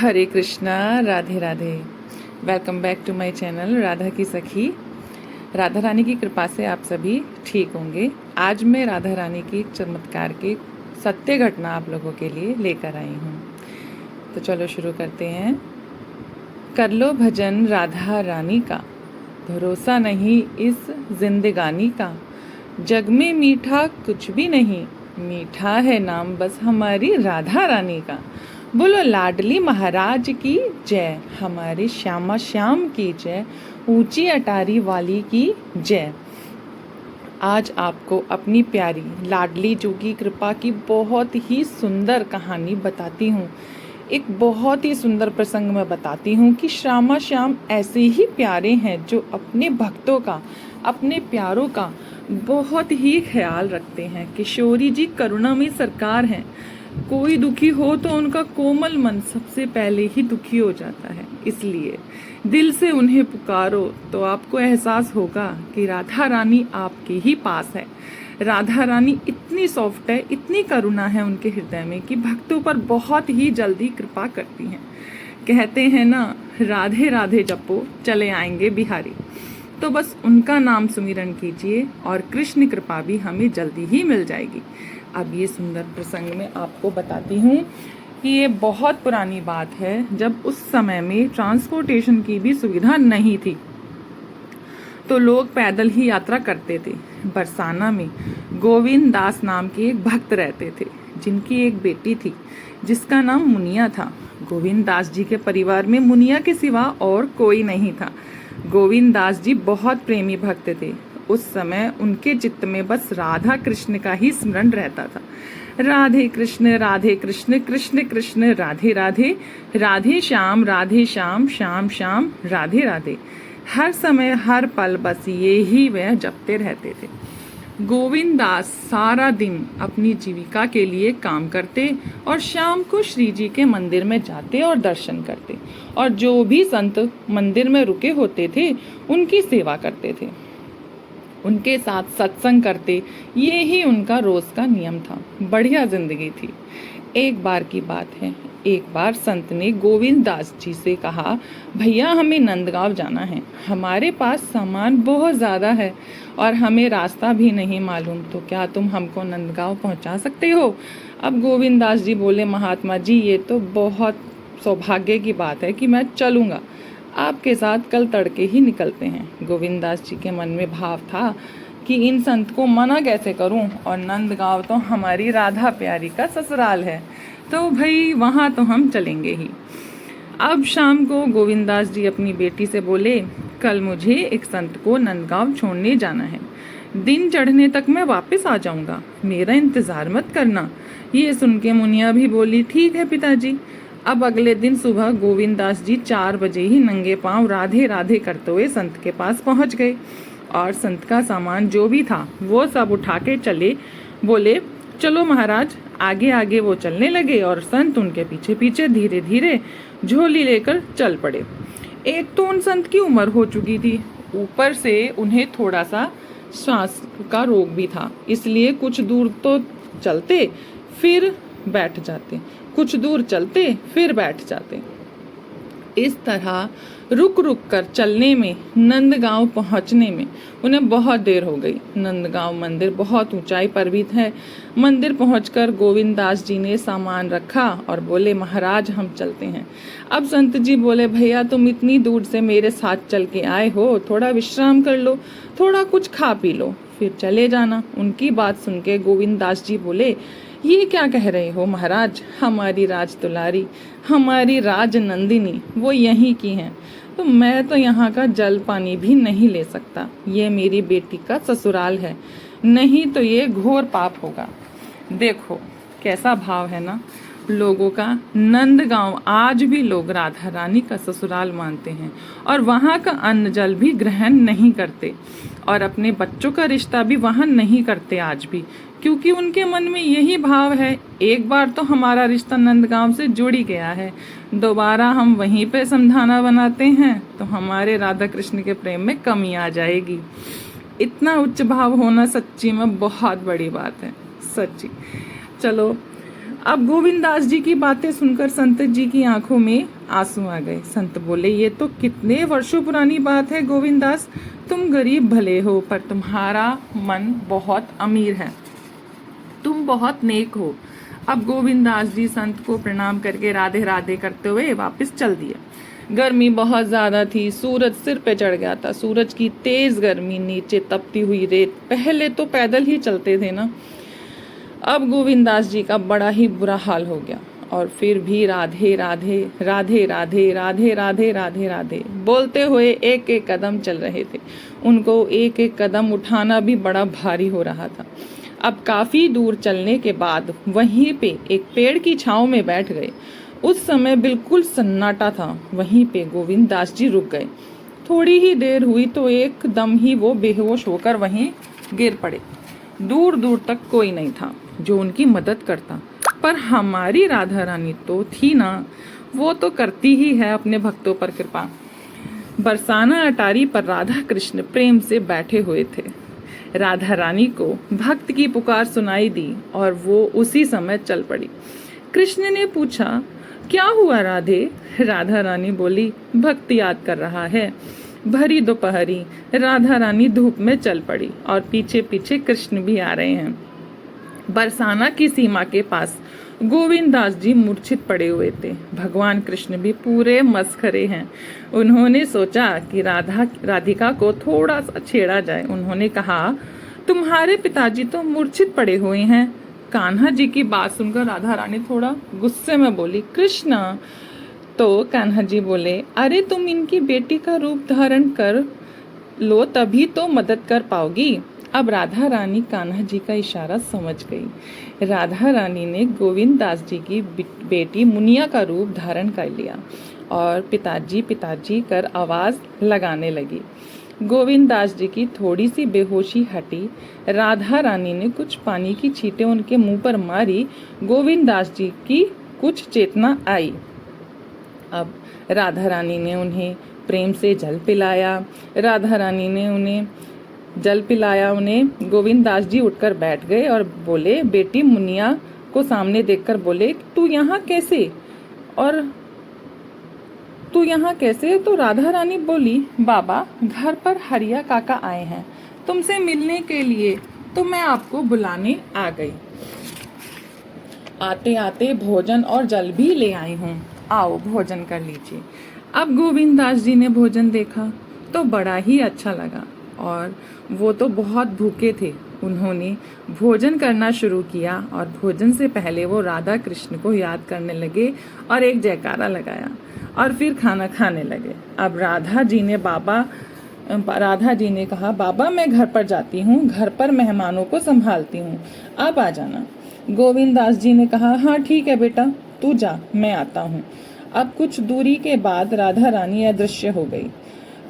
Hare Krishna, Radhe Radhe. Welcome back to my channel Radha की सखी। राधा रानी की कृपा से आप सभी ठीक होंगे। आज मैं राधा रानी की एक चमत्कार की सत्य घटना आप लोगों के लिए लेकर आई हूँ। तो चलो शुरू करते हैं। कर लो भजन राधा रानी का, भरोसा नहीं इस जिंदगानी का। जग में मीठा कुछ भी नहीं, मीठा है नाम बस हमारी राधा रानी का। बोलो लाडली महाराज की जय, हमारे श्यामा श्याम की जय, ऊंची अटारी वाली की जय। आज आपको अपनी प्यारी लाडली जो की कृपा की बहुत ही सुंदर कहानी बताती हूँ। एक बहुत ही सुंदर प्रसंग में बताती हूँ कि श्यामा श्याम ऐसे ही प्यारे हैं जो अपने भक्तों का, अपने प्यारों का बहुत ही ख्याल रखते हैं। किशोरी जी करुणामयी सरकार हैं। कोई दुखी हो तो उनका कोमल मन सबसे पहले ही दुखी हो जाता है। इसलिए दिल से उन्हें पुकारो तो आपको एहसास होगा कि राधा रानी आपके ही पास है। राधा रानी इतनी सॉफ्ट है, इतनी करुणा है उनके हृदय में कि भक्तों पर बहुत ही जल्दी कृपा करती हैं। कहते हैं ना, राधे राधे जपो चले आएंगे बिहारी। तो बस उनका नाम सुमिरन कीजिए और कृष्ण कृपा भी हमें जल्दी ही मिल जाएगी। अब ये सुंदर प्रसंग में आपको बताती हूँ कि ये बहुत पुरानी बात है, जब उस समय में ट्रांसपोर्टेशन की भी सुविधा नहीं थी तो लोग पैदल ही यात्रा करते थे। बरसाना में गोविंद दास नाम के एक भक्त रहते थे, जिनकी एक बेटी थी जिसका नाम मुनिया था। गोविंद दास जी के परिवार में मुनिया के सिवा और कोई नहीं था। गोविंद दास जी बहुत प्रेमी भक्त थे। उस समय उनके चित्त में बस राधा कृष्ण का ही स्मरण रहता था। राधे कृष्ण कृष्ण कृष्ण राधे राधे, राधे श्याम श्याम श्याम राधे राधे। हर समय हर पल बस ये ही वह जपते रहते थे। गोविंद दास सारा दिन अपनी जीविका के लिए काम करते और शाम को श्री जी के मंदिर में जाते और दर्शन करते, और जो भी संत मंदिर में रुके होते थे उनकी सेवा करते थे, उनके साथ सत्संग करते। ये ही उनका रोज का नियम था। बढ़िया जिंदगी थी। एक बार की बात है, एक बार संत ने गोविंद दास जी से कहा, भैया हमें नंदगांव जाना है, हमारे पास सामान बहुत ज़्यादा है और हमें रास्ता भी नहीं मालूम, तो क्या तुम हमको नंदगांव पहुंचा सकते हो? अब गोविंद दास जी बोले, महात्मा जी ये तो बहुत सौभाग्य की बात है कि मैं चलूँगा, आपके साथ कल तड़के ही निकलते हैं। गोविंद दास जी के मन में भाव था कि इन संत को मना कैसे करूं, और नंदगांव तो हमारी राधा प्यारी का ससुराल है, तो भाई वहां तो हम चलेंगे ही। अब शाम को गोविंद दास जी अपनी बेटी से बोले, कल मुझे एक संत को नंदगांव छोड़ने जाना है, दिन चढ़ने तक मैं वापस आ जाऊंगा, मेरा इंतजार मत करना। ये सुन के मुनिया भी बोली, ठीक है पिताजी। अब अगले दिन सुबह गोविंद दास जी 4 बजे ही नंगे पांव राधे राधे करते हुए संत के पास पहुंच गए और संत का सामान जो भी था वो सब उठा के चले। बोले, चलो महाराज। आगे आगे वो चलने लगे और संत उनके पीछे पीछे धीरे धीरे झोली लेकर चल पड़े। एक तो उन संत की उम्र हो चुकी थी, ऊपर से उन्हें थोड़ा सा श्वास का रोग भी था, इसलिए कुछ दूर तो चलते फिर बैठ जाते, कुछ दूर चलते फिर बैठ जाते। इस तरह रुक रुक कर चलने में नंदगांव पहुंचने में उन्हें बहुत देर हो गई। नंदगांव मंदिर बहुत ऊंचाई पर भी है। मंदिर पहुंचकर गोविंद दास जी ने सामान रखा और बोले, महाराज हम चलते हैं। अब संत जी बोले, भैया तुम इतनी दूर से मेरे साथ चल के आए हो, थोड़ा विश्राम कर लो, थोड़ा कुछ खा पी लो, फिर चले जाना। उनकी बात सुन के गोविंद दास जी बोले, ये क्या कह रहे हो महाराज, हमारी राज दुलारी, हमारी राज नंदिनी वो यहीं की हैं, तो मैं तो यहाँ का जल पानी भी नहीं ले सकता। ये मेरी बेटी का ससुराल है, नहीं तो ये घोर पाप होगा। देखो कैसा भाव है ना लोगों का। नंदगांव आज भी लोग राधा रानी का ससुराल मानते हैं और वहाँ का अन्न जल भी ग्रहण नहीं करते और अपने बच्चों का रिश्ता भी वहाँ नहीं करते आज भी, क्योंकि उनके मन में यही भाव है, एक बार तो हमारा रिश्ता नंदगांव से जुड़ ही गया है, दोबारा हम वहीं पे समझाना बनाते हैं तो हमारे राधा कृष्ण के प्रेम में कमी आ जाएगी। इतना उच्च भाव होना सच्ची में बहुत बड़ी बात है, सच्ची। चलो अब गोविंद दास जी की बातें सुनकर संत जी की आंखों में आंसू आ गए। संत बोले, ये तो कितने वर्षों पुरानी बात है गोविंद दास, तुम गरीब भले हो पर तुम्हारा मन बहुत अमीर है, तुम बहुत नेक हो। अब गोविंद दास जी संत को प्रणाम करके राधे राधे करते हुए वापस चल दिए। गर्मी बहुत ज्यादा थी, सूरज सिर पे चढ़ गया था। सूरज की तेज गर्मी, नीचे तपती हुई रेत। पहले तो पैदल ही चलते थे ना। अब गोविंद दास जी का बड़ा ही बुरा हाल हो गया और फिर भी राधे राधे राधे राधे राधे राधे राधे राधे बोलते हुए एक एक कदम चल रहे थे। उनको एक एक कदम उठाना भी बड़ा भारी हो रहा था। अब काफी दूर चलने के बाद वहीं पे एक पेड़ की छांव में बैठ गए। उस समय बिल्कुल सन्नाटा था। वहीं पे गोविंद दास जी रुक गए। थोड़ी ही देर हुई तो एकदम ही वो बेहोश होकर वहीं गिर पड़े। दूर दूर तक कोई नहीं था जो उनकी मदद करता, पर हमारी राधा रानी तो थी ना, वो तो करती ही है अपने भक्तों पर कृपा। बरसाना अटारी पर राधा कृष्ण प्रेम से बैठे हुए थे। राधा रानी को भक्त की पुकार सुनाई दी और वो उसी समय चल पड़ी। कृष्ण ने पूछा, क्या हुआ राधे? राधा रानी बोली, भक्त याद कर रहा है। भरी दोपहरी राधा रानी धूप में चल पड़ी और पीछे पीछे कृष्ण भी आ रहे हैं। बरसाना की सीमा के पास गोविंद दास जी मूर्छित पड़े हुए थे। भगवान कृष्ण भी पूरे मस्खरे हैं। उन्होंने सोचा कि राधिका को थोड़ा सा छेड़ा जाए। उन्होंने कहा, तुम्हारे पिताजी तो मूर्छित पड़े हुए हैं। कान्हा जी की बात सुनकर राधा रानी थोड़ा गुस्से में बोली, कृष्ण। तो कान्हा जी बोले, अरे तुम इनकी बेटी का रूप धारण कर लो तभी तो मदद कर पाओगी। अब राधा रानी कान्हा जी का इशारा समझ गई। राधा रानी ने गोविंद दास जी की बेटी मुनिया का रूप धारण कर लिया और पिताजी पिताजी कर आवाज लगाने लगी। गोविंद दास जी की थोड़ी सी बेहोशी हटी। राधा रानी ने कुछ पानी की छींटें उनके मुंह पर मारी। गोविंद दास जी की कुछ चेतना आई। अब राधा रानी ने उन्हें प्रेम से जल पिलाया। राधा रानी ने उन्हें जल पिलाया। उन्हें गोविंद दास जी उठकर बैठ गए और बोले, बेटी मुनिया को सामने देखकर बोले, तू यहाँ कैसे? और तू यहाँ कैसे? तो राधा रानी बोली, बाबा घर पर हरिया काका आए हैं तुमसे मिलने के लिए, तो मैं आपको बुलाने आ गई। आते आते भोजन और जल भी ले आई हूँ, आओ भोजन कर लीजिए। अब गोविंद दास जी ने भोजन देखा तो बड़ा ही अच्छा लगा और वो तो बहुत भूखे थे। उन्होंने भोजन करना शुरू किया और भोजन से पहले वो राधा कृष्ण को याद करने लगे और एक जयकारा लगाया और फिर खाना खाने लगे। अब राधा जी ने कहा, बाबा मैं घर पर जाती हूँ, घर पर मेहमानों को संभालती हूँ, आप आ जाना। गोविंद दास जी ने कहा, हाँ ठीक है बेटा, तू जा, मैं आता हूँ। अब कुछ दूरी के बाद राधा रानी अदृश्य हो गई।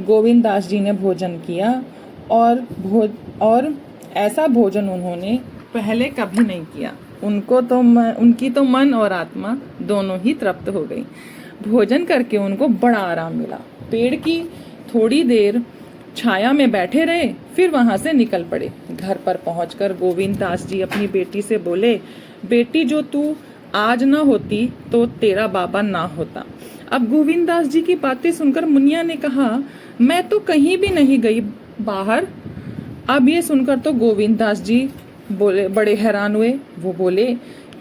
गोविंद दास जी ने भोजन किया और ऐसा भोजन उन्होंने पहले कभी नहीं किया। उनकी तो मन और आत्मा दोनों ही तृप्त हो गई। भोजन करके उनको बड़ा आराम मिला। पेड़ की थोड़ी देर छाया में बैठे रहे, फिर वहां से निकल पड़े। घर पर पहुंचकर गोविंद दास जी अपनी बेटी से बोले, बेटी जो तू आज ना होती तो तेरा बाबा ना होता। अब गोविंद दास जी की बातें सुनकर मुनिया ने कहा, मैं तो कहीं भी नहीं गई बाहर। अब ये सुनकर तो गोविंद दास जी बोले, बड़े हैरान हुए। वो बोले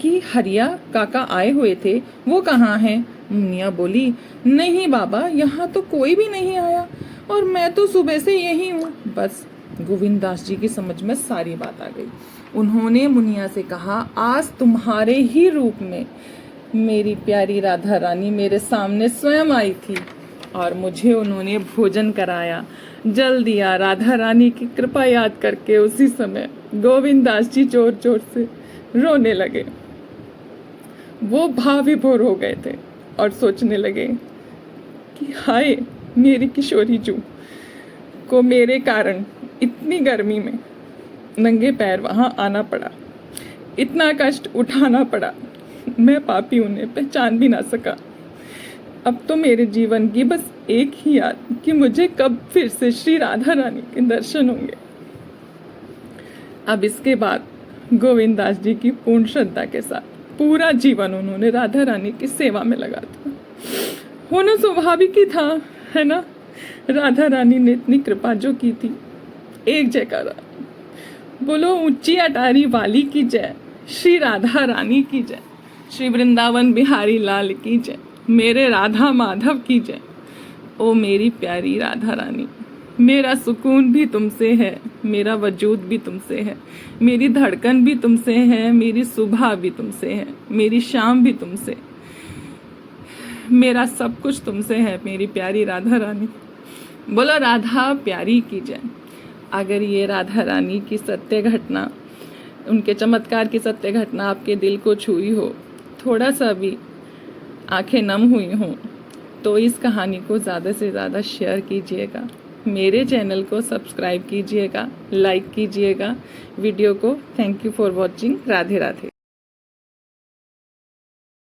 कि हरिया काका आए हुए थे, वो कहाँ हैं? मुनिया बोली, नहीं बाबा, यहाँ तो कोई भी नहीं आया और मैं तो सुबह से यही हूँ। बस गोविंद दास जी की समझ में सारी बात आ गई। उन्होंने मुनिया से कहा, आज तुम्हारे ही रूप में मेरी प्यारी राधा रानी मेरे सामने स्वयं आई थी और मुझे उन्होंने भोजन कराया, जल दिया। राधा रानी की कृपा याद करके उसी समय गोविंद दास जी जोर जोर से रोने लगे। वो भाव विभोर हो गए थे और सोचने लगे कि हाय, मेरी किशोरी जू को मेरे कारण इतनी गर्मी में नंगे पैर वहां आना पड़ा, इतना कष्ट उठाना पड़ा, मैं पापी उन्हें पहचान भी ना सका। अब तो मेरे जीवन की बस एक ही याद कि मुझे कब फिर से श्री राधा रानी के दर्शन होंगे। अब इसके बाद गोविंद दास जी की पूर्ण श्रद्धा के साथ पूरा जीवन उन्होंने राधा रानी की सेवा में लगा दिया। होना स्वाभाविक ही था, है ना। राधा रानी ने इतनी कृपा जो की थी, एक जयकारा बोलो ऊंची अटारी वाली की जय, श्री राधा रानी की जय, श्री वृंदावन बिहारी लाल की जय, मेरे राधा माधव की जय। ओ मेरी प्यारी राधा रानी, मेरा सुकून भी तुमसे है, मेरा वजूद भी तुमसे है, मेरी धड़कन भी तुमसे है, मेरी सुबह भी तुमसे है, मेरी शाम भी तुमसे, मेरा सब कुछ तुमसे है मेरी प्यारी राधा रानी। बोलो राधा प्यारी की जय। अगर ये राधा रानी की सत्य घटना, उनके चमत्कार की सत्य घटना आपके दिल को छुई हो, थोड़ा सा भी आंखें नम हुई हों, तो इस कहानी को ज़्यादा से ज़्यादा शेयर कीजिएगा, मेरे चैनल को सब्सक्राइब कीजिएगा, लाइक कीजिएगा वीडियो को। Thank you for watching. Radhe Radhe.